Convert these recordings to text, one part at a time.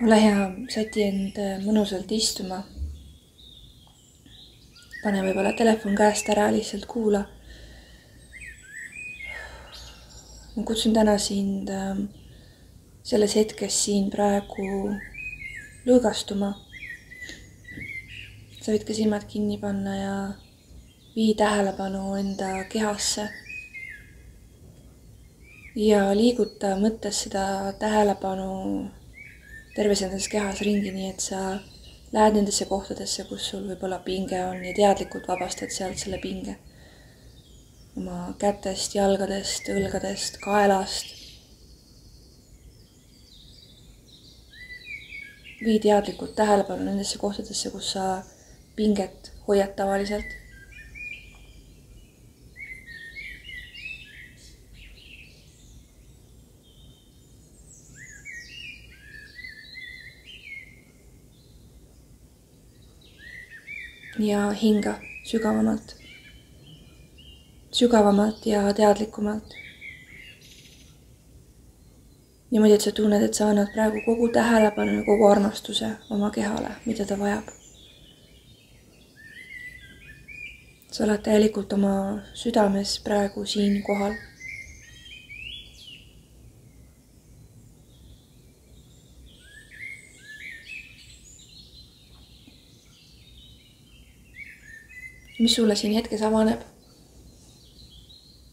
ole hea, säti end mõnusalt istuma. Pane võib-olla telefon käest ära, lihtsalt kuula. Ma kutsun täna sind selles hetkes siin praegu lõõgastuma. Sa võid ka silmad kinni panna ja vii tähelepanu enda kehasse. Ja liiguta mõttes seda tähelepanu terves endas kehas ringi, nii et sa lähed nendesse kohtadesse, kus sul võib-olla pinge on ja teadlikult vabastad sealt selle pinge. Oma kätest, jalgadest, õlgadest, kaelast. Vii teadlikult tähelepanu nendesse kohtadesse, kus sa pinget hoiad tavaliselt. Ja hinga sügavamalt. Sügavamalt ja teadlikumalt. Niimoodi, et sa tunned, et sa annad praegu kogu tähelepanu ja kogu armastuse oma kehale, mida ta vajab. Sa oled täielikult oma südames praegu siin kohal. Mis sulle siin hetkes avaneb?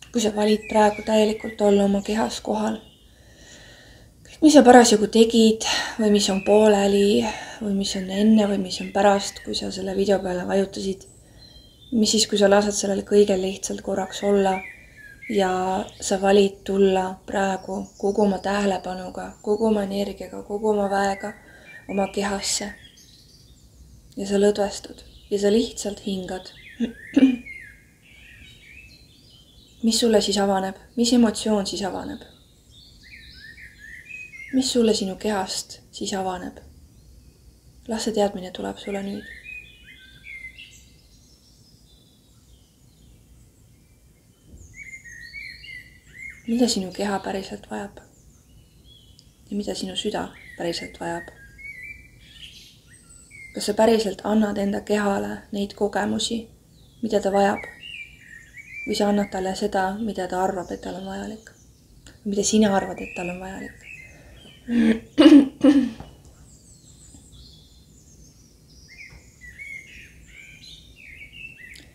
Kui sa valid praegu täielikult olla oma kehas kohal. Mis sa parasjagu tegid või mis on pooleli või mis on enne või mis on pärast, kui sa selle video peale vajutasid. Mis siis, kui sa lased sellele kõigel lihtsalt korraks olla ja sa valid tulla praegu kogu oma tähelepanuga, kogu oma energiaga, kogu oma väega oma kehasse. Ja sa lõdvestud ja sa lihtsalt hingad. Mis sulle siis avaneb? Mis emotsioon siis avaneb? Mis sulle sinu kehast siis avaneb? Las see teadmine tuleb sulle nüüd. Mida sinu keha päriselt vajab? Ja mida sinu süda päriselt vajab? Kas sa päriselt annad enda kehale neid kogemusi, mida ta vajab? Või sa annad talle seda, mida ta arvab, et tal on vajalik? Mida sina arvad, et tal on vajalik?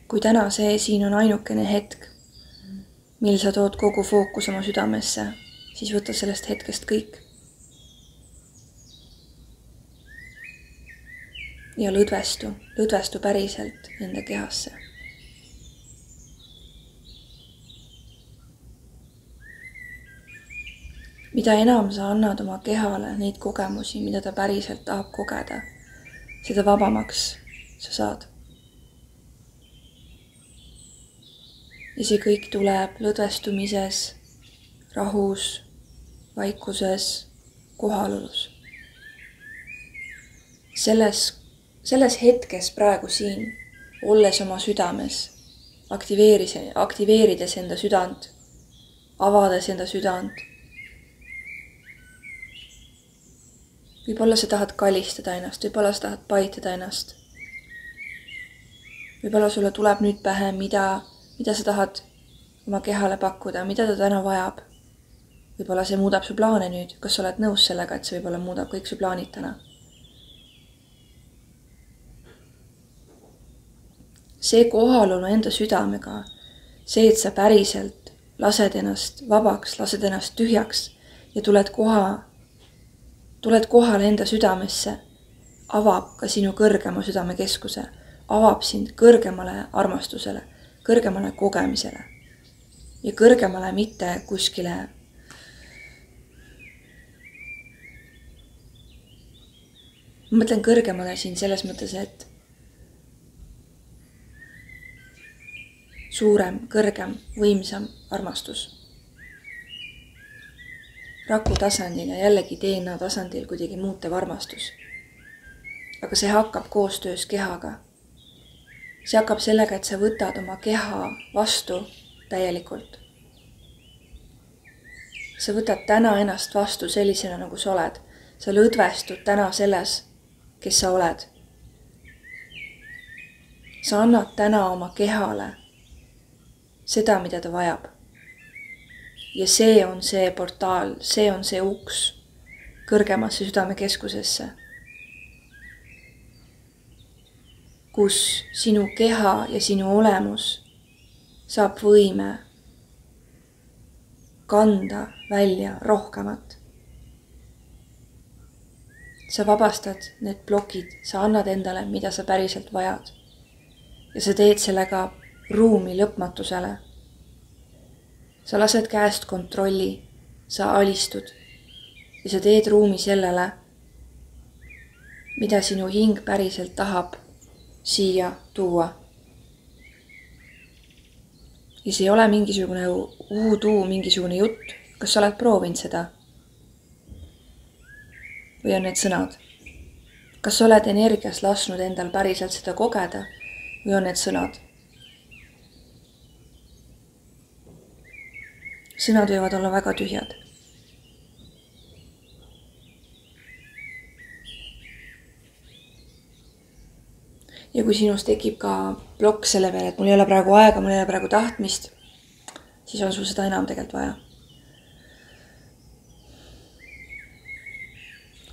Kui täna see siin on ainukene hetk, mil sa tood kogu fookus oma südamesse, siis võta sellest hetkest kõik. Ja lõdvestu päriselt enda kehasse. Mida enam sa annad oma kehale neid kogemusi, mida ta päriselt tahab kogeda, seda vabamaks sa saad. Ja see kõik tuleb lõdvestumises, rahus, vaikuses, kohalolus. Selles hetkes praegu siin, olles oma südames, aktiveerides enda südant, avades enda südant. Võib-olla sa tahad kalistada ennast, võib-olla sa tahad paitada ennast. Võib-olla sulle tuleb nüüd pähe, mida sa tahad oma kehale pakkuda, mida ta täna vajab. Võib-olla see muudab su plaane nüüd, kas sa oled nõus sellega, et see võib-olla muudab kõik su plaanid täna. See kohalolu enda südamega, see, et sa päriselt lased ennast vabaks, lased ennast tühjaks ja tuled kohale enda südamesse, avab ka sinu kõrgema südamekeskuse, avab sind kõrgemale armastusele, kõrgemale kogemisele ja kõrgemale mitte kuskile ma mõtlen kõrgemale siin selles mõttes, et suurem, kõrgem, võimsam armastus. Raku tasandil ja jällegi DNA tasandil kuidagi muutev armastus. Aga see hakkab koostöös kehaga. See hakkab sellega, et sa võtad oma keha vastu täielikult. Sa võtad täna ennast vastu sellisena, nagu sa oled. sa lõdvestud täna selles, kes sa oled. Sa annad täna oma kehale seda, mida ta vajab. Ja see on see portaal, see on see uks kõrgemasse südamekeskusesse, kus sinu keha ja sinu olemus saab võime kanda välja rohkemat. Sa vabastad need plokid, sa annad endale, mida sa päriselt vajad. Ja sa teed sellega ruumi lõpmatusele. Sa lased käest kontrolli, sa alistud ja sa teed ruumi sellele, mida sinu hing päriselt tahab siia tuua. Ja see ei ole mingisugune uuduu, mingisugune jutt. Kas sa oled proovinud seda? Või on need sõnad? Kas sa oled energias lasknud endal päriselt seda kogeda või on need sõnad? Sõnad võivad olla väga tühjad. Ja kui sinus tekib ka plokk selle peale, et mul ei ole praegu aega, mul ei ole praegu tahtmist, siis on sul seda enam tegelikult vaja.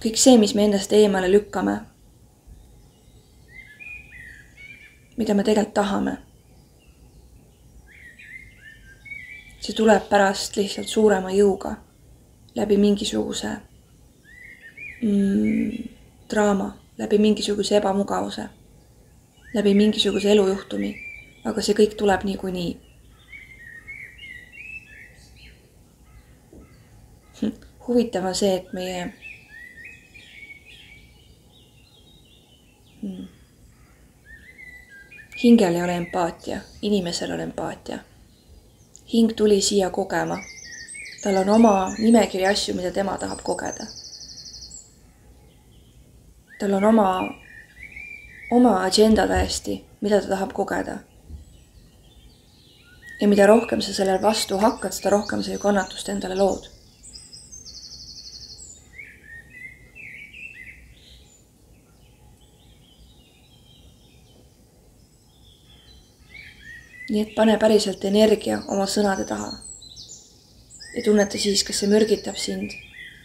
Kõik see, mis me endast eemale lükkame, mida me tegelikult tahame, see tuleb pärast lihtsalt suurema jõuga läbi mingisuguse draama, läbi mingisuguse ebamugavuse, läbi mingisuguse elujuhtumi, aga see kõik tuleb niikuinii. Huvitav on see, et meie hingel ei ole empaatia, inimesel on empaatia. Hing tuli siia kogema. Tal on oma nimekiri asju, mida tema tahab kogeda. Tal on oma agenda täiesti, mida ta tahab kogeda. Ja mida rohkem sa sellel vastu hakkad, seda rohkem sa ju kannatust endale lood. Nii et pane päriselt energia oma sõnade taha. Ja tunneta siis, kas see mürgitab sind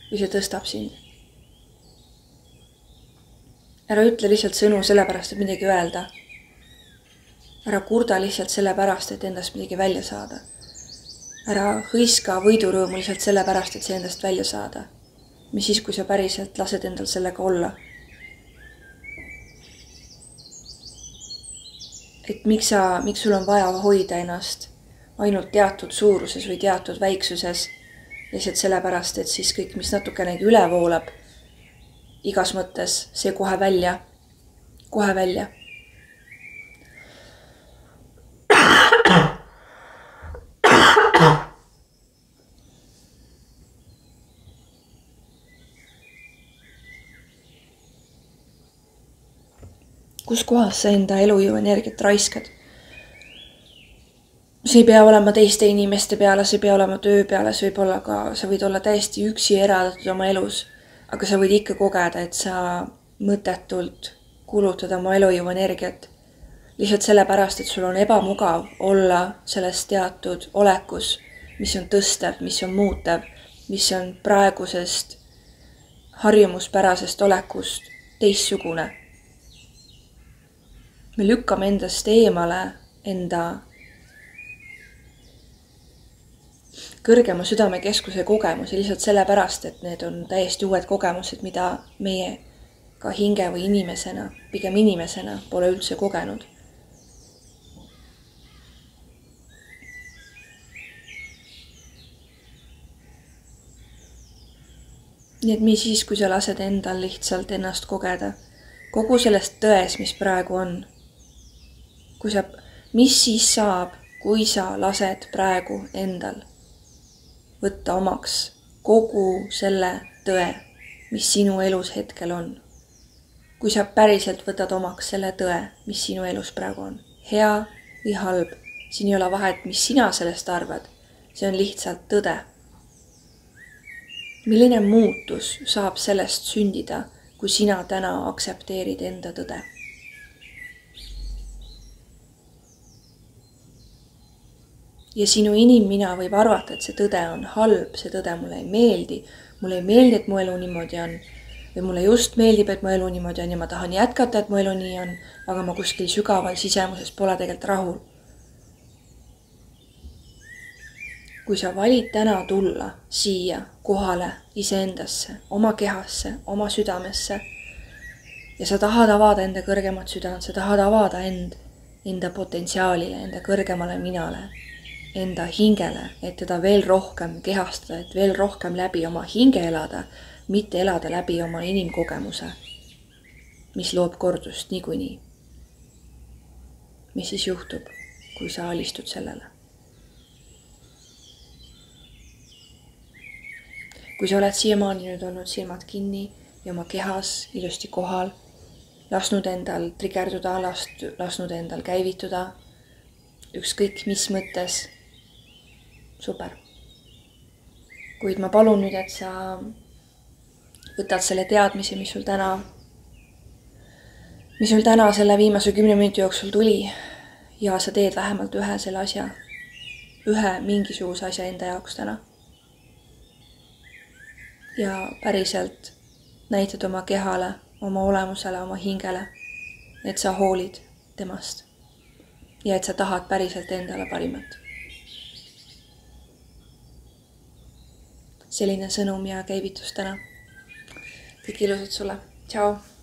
või see tõstab sind. Ära ütle lihtsalt sõnu sellepärast, et midagi öelda. Ära kurda lihtsalt sellepärast, et endast midagi välja saada. Ära hõiska võidurõõmu lihtsalt sellepärast, et see endast välja saada. Mis siis, kui sa päriselt lased endal sellega olla? Et miks sul on vaja hoida ennast ainult teatud suuruses või teatud väiksuses, lihtsalt sellepärast, et siis kõik, mis natukenegi üle voolab, igas mõttes see kohe välja. Kus kohas sa enda elujõu energiat raiskad? See ei pea olema teiste inimeste peale, see ei pea olema töö peale, see võib olla ka, sa võid olla täiesti üksi eraldatud oma elus, aga sa võid ikka kogeda, et sa mõttetult kulutad oma elujõu energiat. Lihtsalt sellepärast, et sul on ebamugav olla selles teatud olekus, mis on tõstev, mis on muutev, mis on praegusest harjumuspärasest olekust teistsugune. Me lükkame endast eemale enda kõrgema südamekeskuse kogemusi lihtsalt sellepärast, et need on täiesti uued kogemused, mida meie ka hinge või inimesena, pigem inimesena pole üldse kogenud. Nii et mis siis, kui sa lased endal lihtsalt ennast kogeda, kogu sellest tões, mis praegu on. Mis siis saab, kui sa lased praegu endal võtta omaks kogu selle tõe, mis sinu elus hetkel on. Kui sa päriselt võtad omaks selle tõe, mis sinu elus praegu on. Hea või halb, siin ei ole vahet, mis sina sellest arvad. See on lihtsalt tõde. Milline muutus saab sellest sündida, kui sina täna aksepteerid enda tõde? Ja sinu inimmina võib arvata, et see tõde on halb, see tõde mulle ei meeldi, et mu elu niimoodi on, või mulle just meeldib, et mu elu niimoodi on ja ma tahan jätkata, et mu elu nii on, aga ma kuskil sügaval sisemuses pole tegelikult rahul. Kui sa valid täna tulla siia kohale iseendasse, oma kehasse, oma südamesse ja sa tahad avada enda kõrgemat südant, sa tahad avada enda potentsiaalile, enda kõrgemale minale, enda hingele, et teda veel rohkem kehastada, et veel rohkem läbi oma hinge elada, mitte elada läbi oma inimkogemuse, mis loob kordust niikuinii. Mis siis juhtub, kui sa alistud sellele? Kui sa oled siiamaani nüüd olnud silmad kinni ja oma kehas ilusti kohal, lasknud endal trigerduda, lasknud endal käivituda, ükskõik mis mõttes, super. Kuid ma palun nüüd, et sa võtad selle teadmise, mis sul täna selle viimase 10 minuti jooksul tuli ja sa teed vähemalt ühe selle asja, ühe mingisuguse asja enda jaoks täna. Ja päriselt näitad oma kehale, oma olemusele, oma hingele, et sa hoolid temast ja et sa tahad päriselt endale parimat. Selline sõnum ja käivitus täna. Kõik ilusad sulle. Tšau!